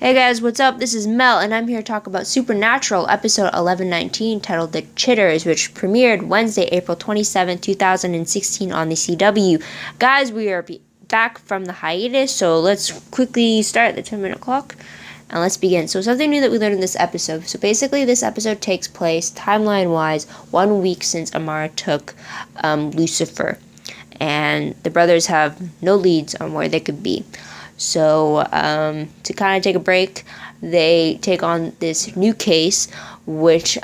Hey guys, what's up? This is Mel, and I'm here to talk about Supernatural, episode 1119, titled The Chitters, which premiered Wednesday, April 27, 2016 on the CW. Guys, we are back from the hiatus, so let's quickly start the 10-minute clock, and let's begin. So something new that we learned in this episode. So basically, this episode takes place, timeline-wise, 1 week since Amara took Lucifer, and the brothers have no leads on where they could be. So to kind of take a break, they take on this new case, which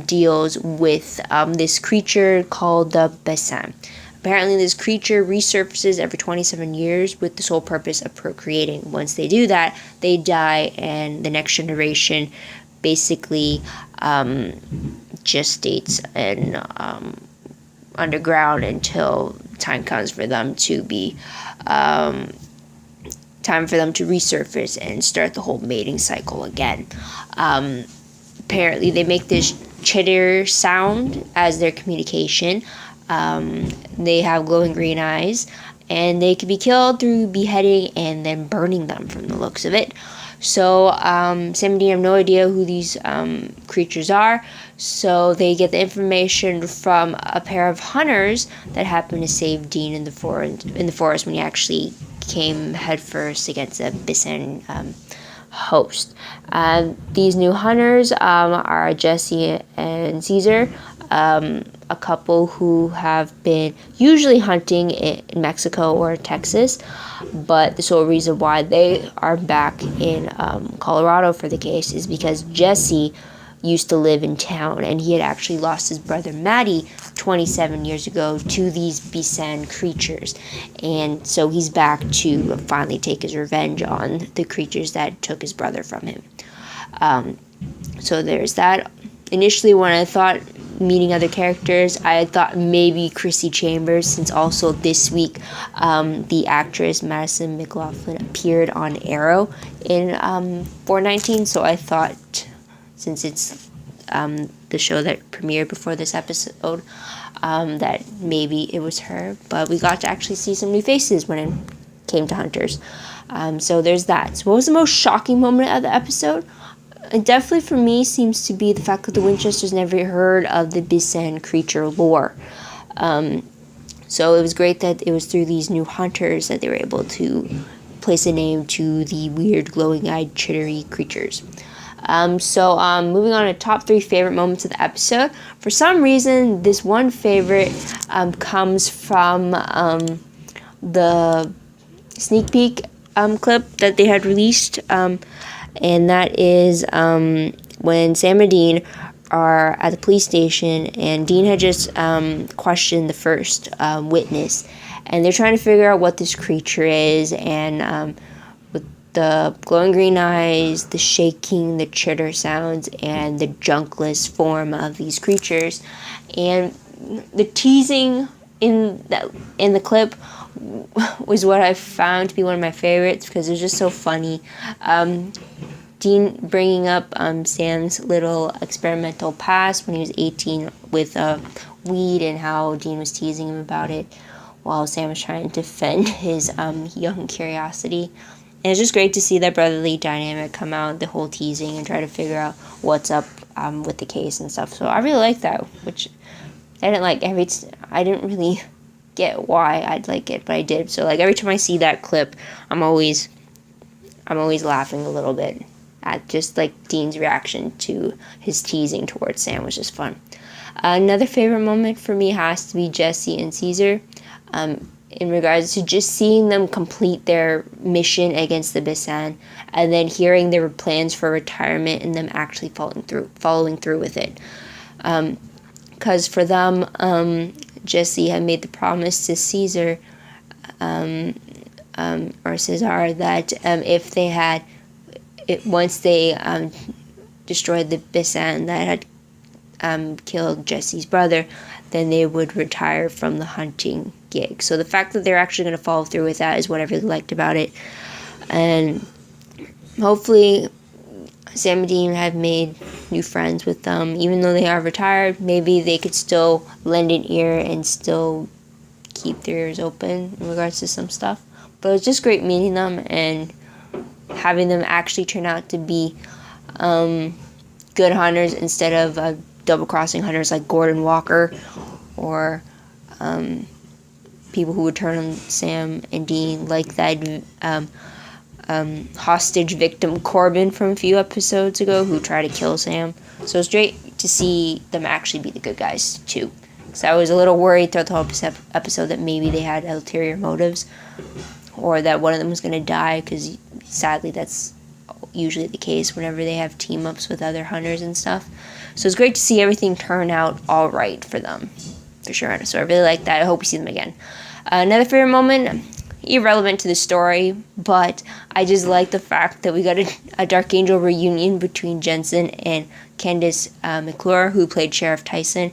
deals with this creature called the Bessin. Apparently, this creature resurfaces every 27 years with the sole purpose of procreating. Once they do that, they die, and the next generation basically gestates and underground until time comes for them to be resurface and start the whole mating cycle again. Apparently, they make this chitter sound as their communication. They have glowing green eyes, and they can be killed through beheading and then burning them from the looks of it. So, Sam and Dean have no idea who these creatures are, so they get the information from a pair of hunters that happen to save Dean in the forest when he actually came headfirst against a Bessin host. These new hunters are Jesse and Caesar, a couple who have been usually hunting in Mexico or Texas, but the sole reason why they are back in Colorado for the case is because Jesse used to live in town, and he had actually lost his brother Matty 27 years ago to these Bessin creatures, and so he's back to finally take his revenge on the creatures that took his brother from him. So there's that. Initially, when I thought meeting other characters, I thought maybe Chrissy Chambers, since also this week the actress Madison McLaughlin appeared on Arrow in 419, so I thought, since it's the show that premiered before this episode, that maybe it was her, but we got to actually see some new faces when it came to Hunters. So there's that. So what was the most shocking moment of the episode? It definitely for me seems to be the fact that the Winchesters never heard of the Bessin creature lore. So it was great that it was through these new hunters that they were able to place a name to the weird glowing-eyed chittery creatures. Moving on to top 3 favorite moments of the episode. For some reason, this one favorite comes from the sneak peek clip that they had released, and that is when Sam and Dean are at the police station, and Dean had just questioned the first witness, and they're trying to figure out what this creature is, and the glowing green eyes, the shaking, the chitter sounds, and the junkless form of these creatures. And the teasing in the clip was what I found to be one of my favorites, because it was just so funny. Dean bringing up Sam's little experimental past when he was 18 with weed, and how Dean was teasing him about it while Sam was trying to defend his young curiosity. And it's just great to see that brotherly dynamic come out, the whole teasing, and try to figure out what's up with the case and stuff. So I really like that, which I didn't really get why I'd like it, but I did. So like every time I see that clip, I'm always laughing a little bit at just like Dean's reaction to his teasing towards Sam, which is fun. Another favorite moment for me has to be Jesse and Caesar. In regards to just seeing them complete their mission against the Bessin, and then hearing their plans for retirement and them actually following through with it. Because for them, Jesse had made the promise to Caesar, or Cesar, that if they had, once they destroyed the Bessin that had killed Jesse's brother, then they would retire from the hunting gig. So the fact that they're actually going to follow through with that is what I really liked about it. And hopefully Sam and Dean have made new friends with them. Even though they are retired, maybe they could still lend an ear and still keep their ears open in regards to some stuff. But it was just great meeting them, and having them actually turn out to be good hunters instead of double-crossing hunters like Gordon Walker or people who would turn on Sam and Dean, like that hostage victim Corbin from a few episodes ago who tried to kill Sam. So it's great to see them actually be the good guys too. So I was a little worried throughout the whole episode that maybe they had ulterior motives or that one of them was going to die, because sadly that's usually the case whenever they have team-ups with other hunters and stuff. So it's great to see everything turn out all right for them, for sure. So I really like that. I hope we see them again. Another favorite moment, irrelevant to the story, but I just like the fact that we got a Dark Angel reunion between Jensen and Candace McClure, who played Sheriff Tyson,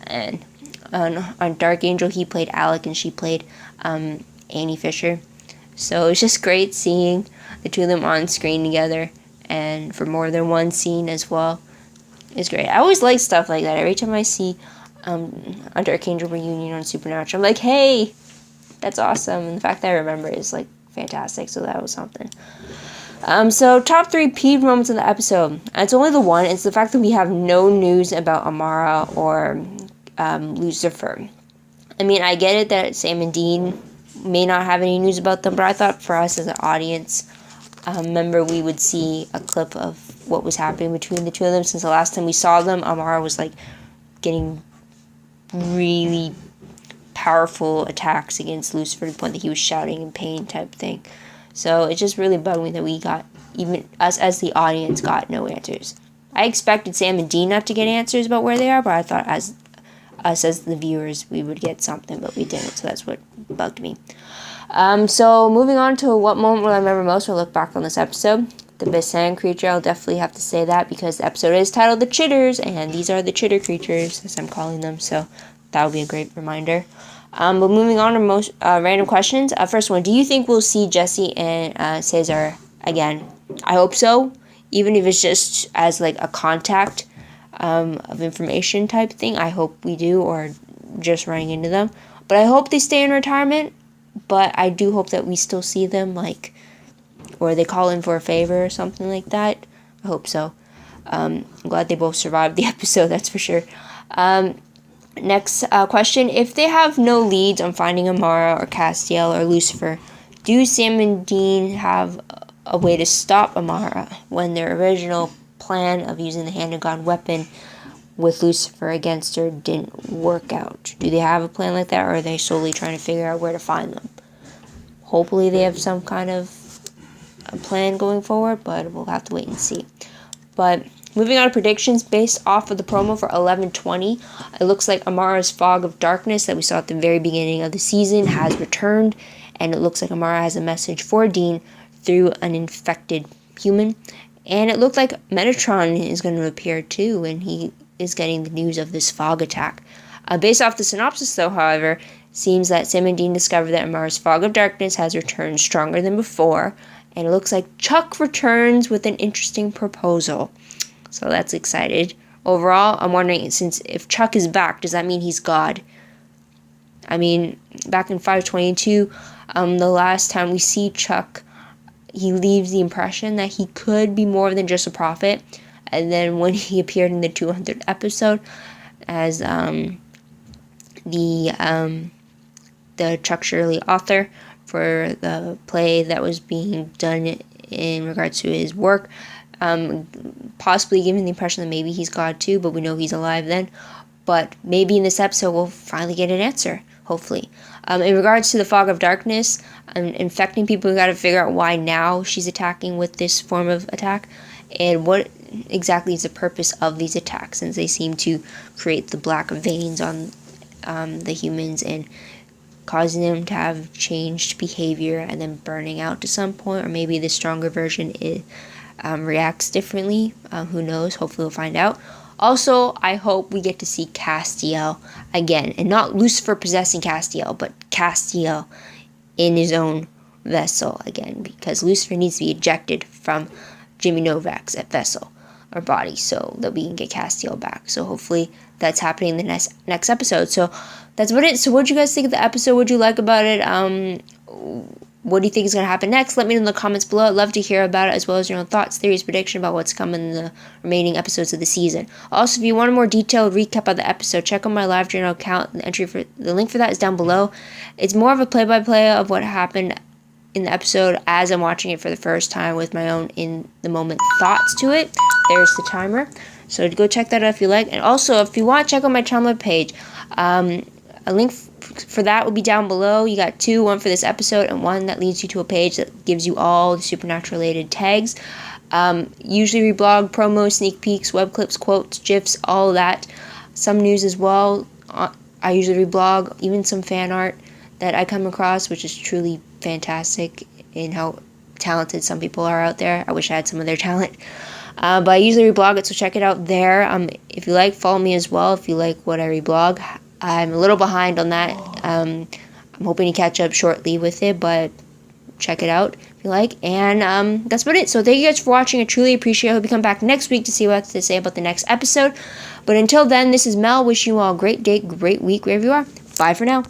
and on Dark Angel he played Alec and she played Annie Fisher. So it's just great seeing the two of them on screen together, and for more than one scene as well. It's great. I always like stuff like that. Every time I see a Dark Angel reunion on Supernatural, I'm like, hey, that's awesome. And the fact that I remember it is like fantastic. So that was something. So top 3 peeved moments in the episode. And it's only the one. It's the fact that we have no news about Amara or Lucifer. I mean, I get it that Sam and Dean may not have any news about them, but I thought for us as an audience member, we would see a clip of what was happening between the two of them, since the last time we saw them, Amara was like getting really powerful attacks against Lucifer to the point that he was shouting in pain type thing. So it just really bugged me that we got, even us as the audience, got no answers. I expected Sam and Dean not to get answers about where they are, but I thought as us as the viewers we would get something, but we didn't, so that's what bugged me. So moving on to what moment will I remember most when I look back on this episode. The best sand creature, I'll definitely have to say that because the episode is titled The Chitters, and these are the Chitter creatures, as I'm calling them, so that would be a great reminder. But moving on to most random questions. First one, do you think we'll see Jesse and Cesar again? I hope so, even if it's just as like a contact of information type thing. I hope we do, or just running into them. But I hope they stay in retirement, but I do hope that we still see them, like, or they call in for a favor or something like that. I hope so. I'm glad they both survived the episode, that's for sure. Next question. If they have no leads on finding Amara or Castiel or Lucifer, do Sam and Dean have a way to stop Amara when their original plan of using the hand of God weapon with Lucifer against her didn't work out? Do they have a plan like that, or are they solely trying to figure out where to find them? Hopefully they have some kind of a plan going forward, but we'll have to wait and see. But moving on to predictions based off of the promo for 11/20, it looks like Amara's fog of darkness that we saw at the very beginning of the season has returned, and it looks like Amara has a message for Dean through an infected human. And it looked like Metatron is going to appear too, and he is getting the news of this fog attack. Based off the synopsis, though, however, seems that Sam and Dean discovered that Amara's fog of darkness has returned stronger than before, and it looks like Chuck returns with an interesting proposal. So that's excited. Overall, I'm wondering, since if Chuck is back, does that mean he's God? I mean, back in 522, the last time we see Chuck, he leaves the impression that he could be more than just a prophet. And then when he appeared in the 200th episode as the Chuck Shirley author for the play that was being done in regards to his work, possibly giving the impression that maybe he's God too, but we know he's alive then. But maybe in this episode we'll finally get an answer, hopefully. In regards to the fog of darkness, infecting people, we got to figure out why now she's attacking with this form of attack, and what exactly is the purpose of these attacks, since they seem to create the black veins on the humans and causing them to have changed behavior and then burning out to some point, or maybe the stronger version reacts differently. Who knows? Hopefully we'll find out. Also, I hope we get to see Castiel again, and not Lucifer possessing Castiel, but Castiel in his own vessel again, because Lucifer needs to be ejected from Jimmy Novak's vessel or body so that we can get Castiel back. So hopefully that's happening in the next episode. So that's about it. So what did you guys think of the episode? What did you like about it? what do you think is going to happen next? Let me know in the comments below. I'd love to hear about it, as well as your own thoughts, theories, prediction about what's coming in the remaining episodes of the season. Also, if you want a more detailed recap of the episode, check out my live journal account. The link for that is down below. It's more of a play-by-play of what happened in the episode as I'm watching it for the first time, with my own in-the-moment thoughts to it. There's the timer. So go check that out if you like. And also, if you want, check out my Tumblr page. A link for that will be down below. You got two, one for this episode and one that leads you to a page that gives you all the Supernatural related tags. Usually reblog, promos, sneak peeks, web clips, quotes, GIFs, all of that. Some news as well. I usually reblog, even some fan art that I come across, which is truly fantastic in how talented some people are out there. I wish I had some of their talent. But I usually reblog it, so check it out there. If you like, follow me as well if you like what I reblog. I'm a little behind on that. I'm hoping to catch up shortly with it, but check it out if you like. And that's about it. So thank you guys for watching. I truly appreciate it. I hope you come back next week to see what I have to say about the next episode. But until then, this is Mel. Wishing you all a great day, great week, wherever you are. Bye for now.